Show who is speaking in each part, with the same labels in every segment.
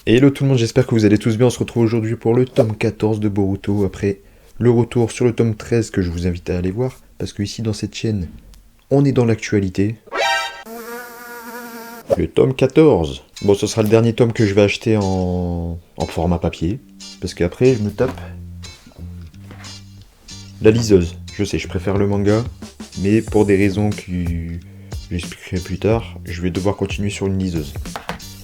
Speaker 1: Hello tout le monde, j'espère que vous allez tous bien. On se retrouve aujourd'hui pour le tome 14 de Boruto, après le retour sur le tome 13 que je vous invite à aller voir, parce que ici dans cette chaîne, on est dans l'actualité. Le tome 14. Bon, ce sera le dernier tome que je vais acheter en format papier, parce qu'après je me tape la liseuse. Je sais, je préfère le manga, mais pour des raisons que j'expliquerai plus tard, je vais devoir continuer sur une liseuse.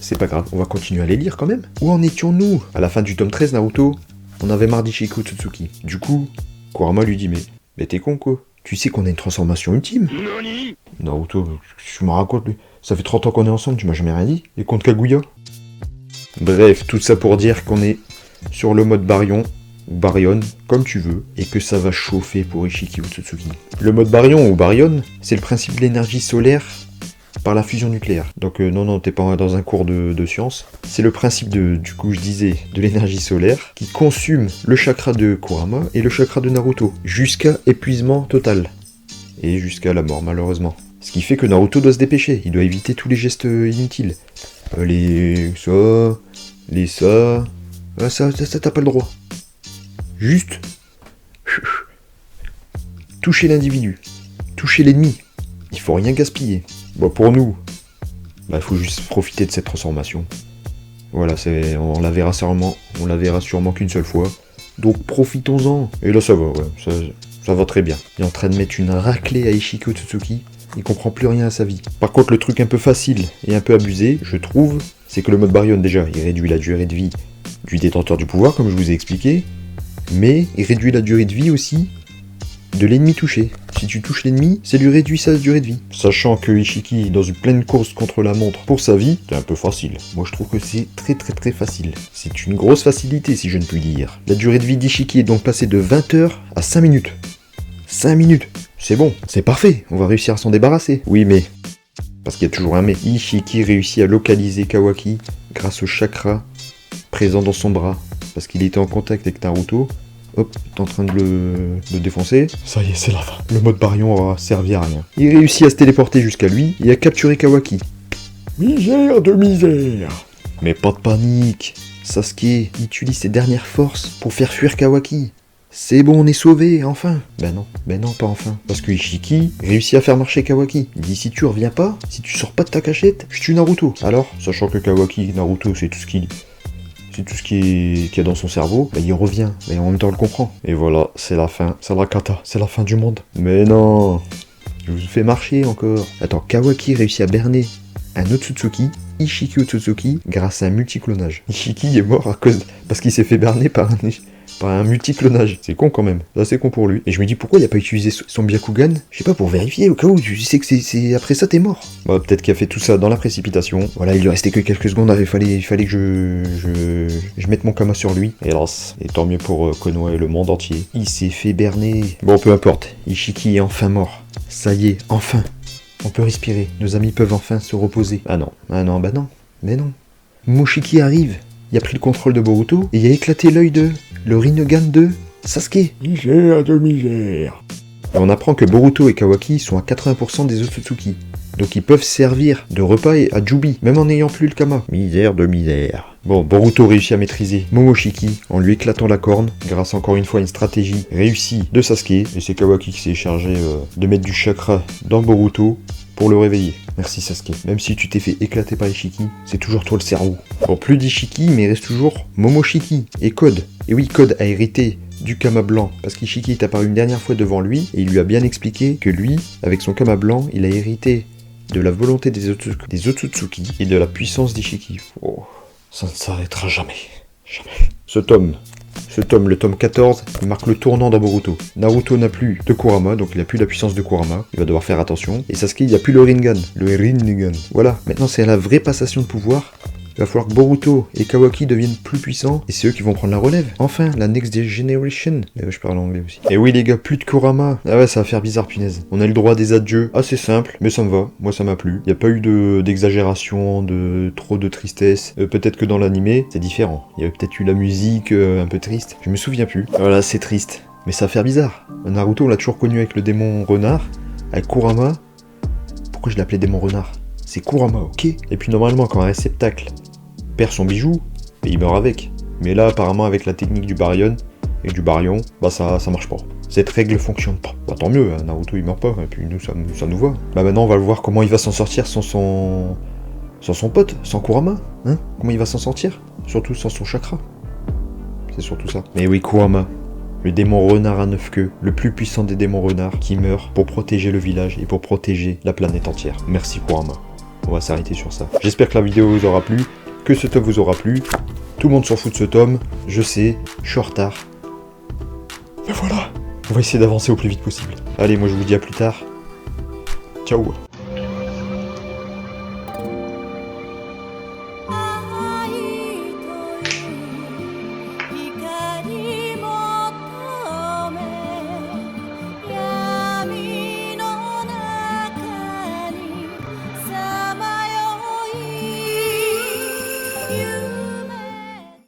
Speaker 1: C'est pas grave, on va continuer à les lire quand même. Où en étions-nous? À la fin du tome 13, Naruto, on avait marre d'Ichiko Tsutsuki. Du coup, Kurama lui dit mais t'es con quoi? Tu sais qu'on a une transformation ultime? Naruto, tu me racontes lui? Ça fait 30 ans qu'on est ensemble, tu m'as jamais rien dit? Et contre Kaguya? Bref, tout ça pour dire qu'on est sur le mode Baryon, ou Baryon, comme tu veux, et que ça va chauffer pour Ishiki Otsutsuki. Le mode Baryon ou Baryon, c'est le principe de l'énergie solaire par la fusion nucléaire. Donc non, t'es pas dans un cours de sciences. C'est le principe de l'énergie solaire qui consume le chakra de Kurama et le chakra de Naruto, jusqu'à épuisement total. Et jusqu'à la mort, malheureusement. Ce qui fait que Naruto doit se dépêcher, il doit éviter tous les gestes inutiles. Ça, t'as pas le droit. Juste toucher l'individu, toucher l'ennemi. Il faut rien gaspiller. Bon, pour nous, il faut juste profiter de cette transformation. Voilà, on la verra sûrement qu'une seule fois. Donc profitons-en. Et là ça va, ouais, ça va très bien. Il est en train de mettre une raclée à Ishiko Tsutsuki. Il comprend plus rien à sa vie. Par contre, le truc un peu facile et un peu abusé, je trouve, c'est que le mode Baryon, déjà, il réduit la durée de vie du détenteur du pouvoir, comme je vous ai expliqué. Mais il réduit la durée de vie aussi de l'ennemi touché. Si tu touches l'ennemi, ça lui réduit sa durée de vie. Sachant que Ishiki, dans une pleine course contre la montre pour sa vie, c'est un peu facile. Moi je trouve que c'est très facile. C'est une grosse facilité si je ne puis dire. La durée de vie d'Ishiki est donc passée de 20 heures à 5 minutes. 5 minutes, c'est bon, c'est parfait, on va réussir à s'en débarrasser. Oui mais, parce qu'il y a toujours un mais, Ishiki réussit à localiser Kawaki grâce au chakra présent dans son bras. Parce qu'il était en contact avec Naruto. Hop, t'es en train de le défoncer. Ça y est, c'est la fin. Le mode Baryon aura servi à rien. Il réussit à se téléporter jusqu'à lui et à capturer Kawaki. Misère de misère. Mais pas de panique. Sasuke utilise ses dernières forces pour faire fuir Kawaki. C'est bon, on est sauvé, enfin. Ben non, pas enfin. Parce que Ishiki réussit à faire marcher Kawaki. Il dit si tu reviens pas, si tu sors pas de ta cachette, je tue Naruto. Alors, sachant que Kawaki, Naruto, c'est tout ce qu'il y a dans son cerveau, il revient, et en même temps on le comprend. Et voilà, c'est la fin, c'est la cata, c'est la fin du monde. Mais non, je vous fais marcher encore. Attends, Kawaki réussit à berner un Otsutsuki, Ishiki Otsutsuki, grâce à un multiclonage. Ishiki est mort parce qu'il s'est fait berner par un multiclonage. C'est con quand même. Là c'est con pour lui. Et je me dis pourquoi il a pas utilisé son Byakugan? Je sais pas, pour vérifier au cas où tu sais que c'est après ça t'es mort. Bah peut-être qu'il a fait tout ça dans la précipitation. Voilà, il lui restait que quelques secondes, il fallait que je mette mon Kama sur lui. Hélas. Et tant mieux pour Konoha et le monde entier. Il s'est fait berner. Bon peu importe. Ishiki est enfin mort. Ça y est, enfin. On peut respirer. Nos amis peuvent enfin se reposer. Ah non. Mais non. Moshiki arrive. Il a pris le contrôle de Boruto et il a éclaté l'œil le Rinnegan de Sasuke. Misère de misère. Et on apprend que Boruto et Kawaki sont à 80% des Otsutsuki. Donc ils peuvent servir de repas à Jubi, même en n'ayant plus le Kama. Misère de misère. Bon, Boruto réussit à maîtriser Momoshiki en lui éclatant la corne, grâce encore une fois à une stratégie réussie de Sasuke. Et c'est Kawaki qui s'est chargé de mettre du chakra dans Boruto pour le réveiller. Merci Sasuke. Même si tu t'es fait éclater par Ishiki, c'est toujours toi le cerveau. Bon, plus d'Ishiki, mais il reste toujours Momoshiki et Code. Et oui, Code a hérité du Kama blanc, parce qu'Ishiki est apparu une dernière fois devant lui, et il lui a bien expliqué que lui, avec son Kama blanc, il a hérité de la volonté des Otsutsuki et de la puissance d'Ishiki. Oh, ça ne s'arrêtera jamais. Jamais. Ce tome, le tome 14, il marque le tournant dans Boruto. Naruto n'a plus de Kurama, donc il n'a plus la puissance de Kurama. Il va devoir faire attention. Et Sasuke, il n'a plus le Rinnegan. Le Rinnegan. Voilà, maintenant c'est la vraie passation de pouvoir. Il va falloir que Boruto et Kawaki deviennent plus puissants, et c'est eux qui vont prendre la relève. Enfin, la next generation. Je parle anglais aussi. Et oui les gars, plus de Kurama. Ah ouais, ça va faire bizarre, punaise. On a eu le droit à des adieux assez simples, mais ça me va. Moi ça m'a plu. Il n'y a pas eu d'exagération, de trop de tristesse. Peut-être que dans l'animé, c'est différent. Il y avait peut-être eu la musique un peu triste. Je me souviens plus. Voilà, c'est triste. Mais ça va faire bizarre. Naruto, on l'a toujours connu avec le démon renard. Avec Kurama. Pourquoi je l'appelais démon renard? C'est Kurama, ok? Et puis normalement, quand un réceptacle perd son bijou, et il meurt avec. Mais là, apparemment, avec la technique du Baryon et du Baryon, bah ça marche pas. Cette règle fonctionne pas. Bah tant mieux, hein, Naruto il meurt pas, et puis nous ça nous va. Bah maintenant on va le voir comment il va s'en sortir sans son pote, sans Kurama, hein. Comment il va s'en sortir? Surtout sans son chakra. C'est surtout ça. Mais oui, Kurama, le démon renard à 9 queues, le plus puissant des démons renards, qui meurt pour protéger le village et pour protéger la planète entière. Merci Kurama. On va s'arrêter sur ça. J'espère que la vidéo vous aura plu, que ce tome vous aura plu. Tout le monde s'en fout de ce tome, je sais, je suis en retard. Mais voilà, on va essayer d'avancer au plus vite possible. Allez, moi je vous dis à plus tard. Ciao.